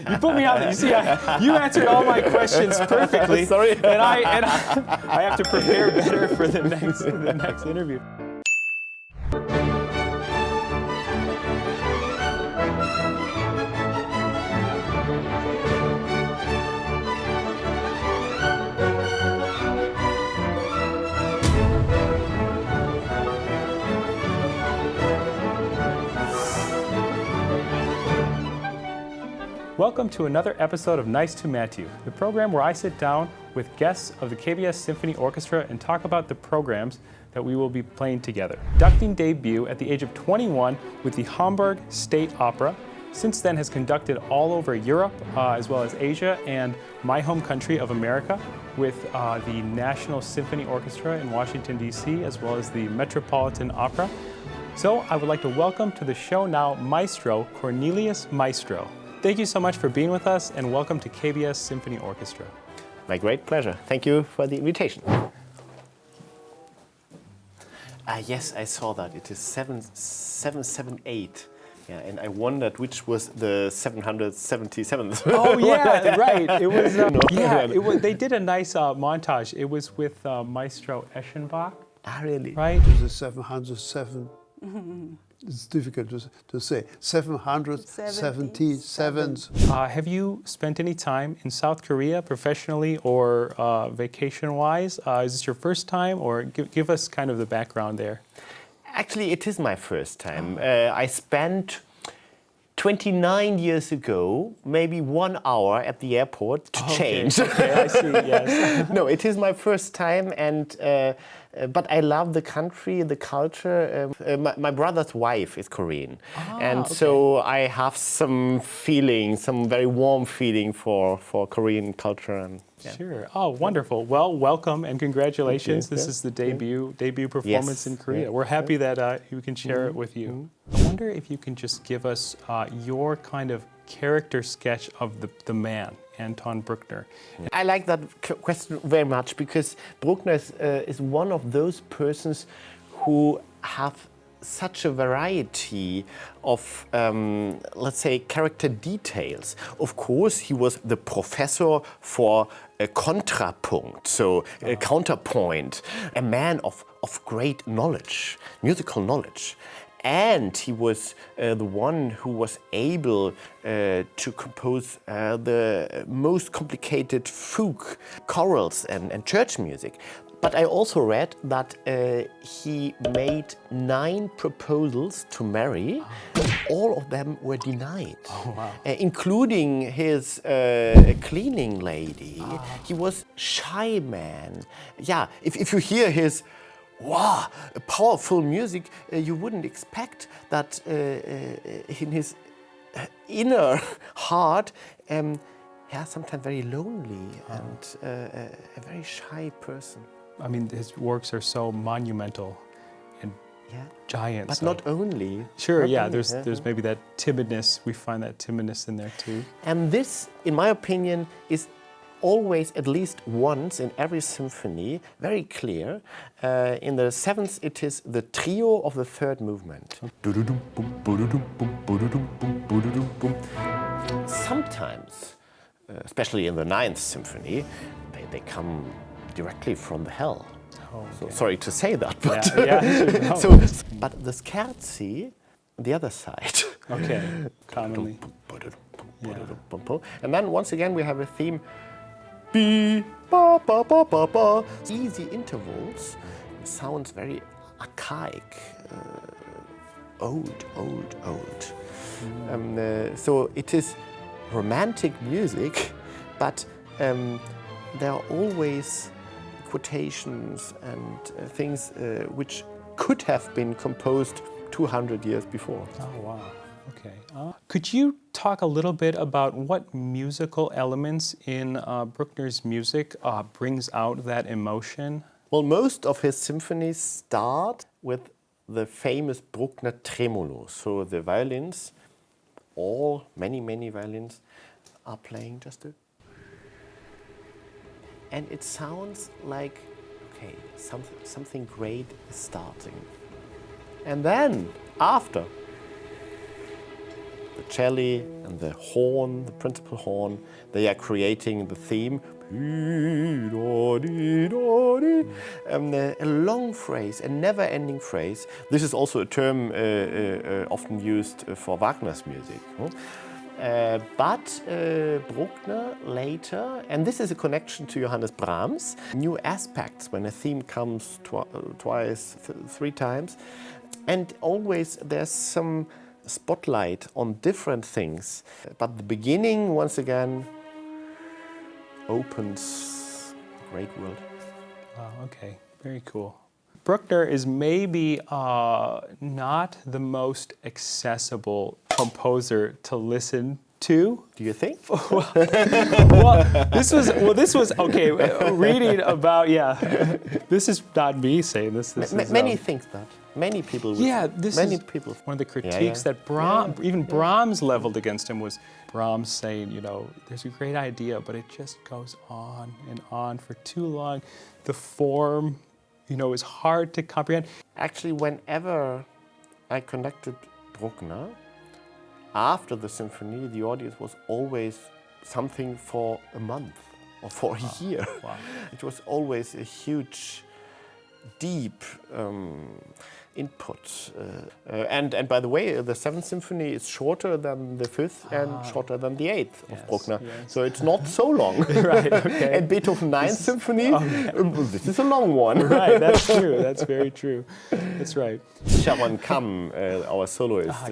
You put me on. You see, you answered all my questions perfectly. Sorry. And I have to prepare better for the next interview. Welcome to another episode of Nice to Meet You, the program where I sit down with guests of the KBS Symphony Orchestra and talk about the programs that we will be playing together. Conducting debut at the age of 21 with the Hamburg State Opera. Since then has conducted all over Europe as well as Asia and my home country of America with the National Symphony Orchestra in Washington, D.C., as well as the Metropolitan Opera. So I would like to welcome to the show now Maestro Cornelius Meister. Thank you so much for being with us, and welcome to KBS Symphony Orchestra. My great pleasure. Thank you for the invitation. Yes, I saw that. It is 778. Yeah, and I wondered which was the 777th. Oh yeah, right. It was. It was. They did a nice montage. It was with Maestro Eschenbach. Ah, really? Right. It was 707. It's difficult to say. 777. Have you spent any time in South Korea professionally or vacation-wise? Is this your first time, or give us kind of the background there? Actually, it is my first time. I spent 29 years ago, maybe 1 hour at the airport to change. Okay, I see, yes. No, it is my first time, and but I love the country, the culture. My brother's wife is Korean, so I have some feeling, some very warm feeling for Korean culture. And Sure. Oh, wonderful. Well, welcome and congratulations. This is the debut performance in Korea. We're happy that we can share it with you. I wonder if you can just give us your kind of character sketch of the man, Anton Bruckner. I like that question very much because Bruckner is one of those persons who have such a variety of, let's say, character details. Of course, he was the professor for a contrapunct, so a counterpoint, a man of great knowledge, musical knowledge. And he was the one who was able to compose the most complicated folk chorals and church music. But I also read that he made 9 proposals to marry. All of them were denied, including his cleaning lady. He was shy man. Yeah, if you hear his powerful music, you wouldn't expect that in his inner heart, sometimes very lonely and a very shy person. I mean, his works are so monumental and giant. But so. not only. Sure, not yeah, only, there's maybe that timidness. We find that timidness in there too. And this, in my opinion, is always at least once in every symphony very clear. In the 7th, it is the trio of the 3rd movement. Sometimes, especially in the 9th symphony, they come directly from the hell. So, sorry to say that, but but the scherzi, the other side. Okay, commonly. And then once again we have a theme. Be, ba, ba, ba, ba, ba. Easy intervals. Sounds very archaic, old. So it is romantic music, but there are always quotations and things which could have been composed 200 years before. Oh, wow. Okay. Could you talk a little bit about what musical elements in Bruckner's music brings out that emotion? Well, most of his symphonies start with the famous Bruckner tremolo. So the violins, many violins are playing just a... And it sounds like, okay, something great is starting. And then, after, the cello and the horn, the principal horn, they are creating the theme. A long phrase, a never-ending phrase. This is also a term often used for Wagner's music. But Bruckner later, and this is a connection to Johannes Brahms, new aspects when a theme comes twice, three times, and always there's some spotlight on different things. But the beginning, once again, opens a great world. Wow, okay, very cool. Bruckner is maybe not the most accessible composer to listen to. Do you think? This was okay. Reading about this is not me saying this. This is, many think that. Many people. Many people. One of the critiques that Brahms leveled against him was Brahms saying, there's a great idea, but it just goes on and on for too long. The form, is hard to comprehend. Actually, whenever I conducted Bruckner, after the symphony, the audience was always something for a month or for a year. Wow. It was always a huge, deep input. And by the way, the Seventh Symphony is shorter than the Fifth and shorter than the Eighth of Bruckner. Yes. So it's not so long. Right, okay. And Beethoven's Ninth Symphony, this is a long one. Right, that's true. That's very true. That's right. Sharon Kam, our soloist,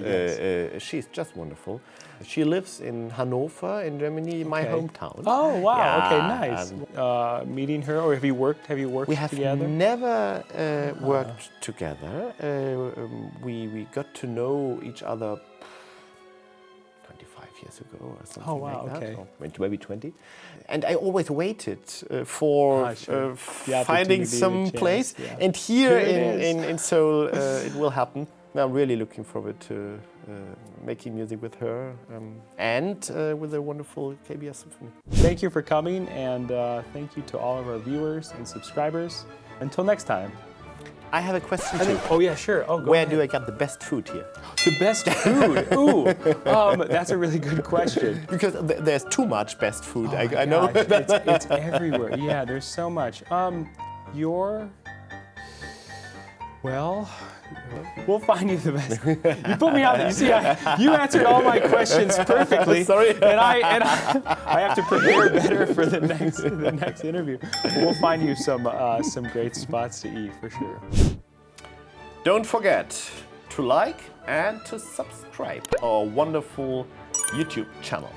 she's just wonderful. She lives in Hanover, in Germany, my hometown. Oh wow! Yeah, okay, nice. Meeting her, or have you worked? Have you worked together? We have never worked together. We got to know each other 25 years ago or something like that. Okay. Or maybe 20. And I always waited for finding some place. Yeah. And here in Seoul, it will happen. I'm really looking forward to making music with her and with the wonderful KBS Symphony. Thank you for coming, and thank you to all of our viewers and subscribers. Until next time. I have a question too. Oh yeah, sure. Oh, go Where ahead. do I get the best food here? The best food? Ooh, that's a really good question. Because there's too much best food. Oh I know. It's everywhere. Yeah, there's so much. We'll find you the best. You put me on. You see, you answered all my questions perfectly. Sorry. And I have to prepare better for the next interview. We'll find you some great spots to eat for sure. Don't forget to like and to subscribe our wonderful YouTube channel.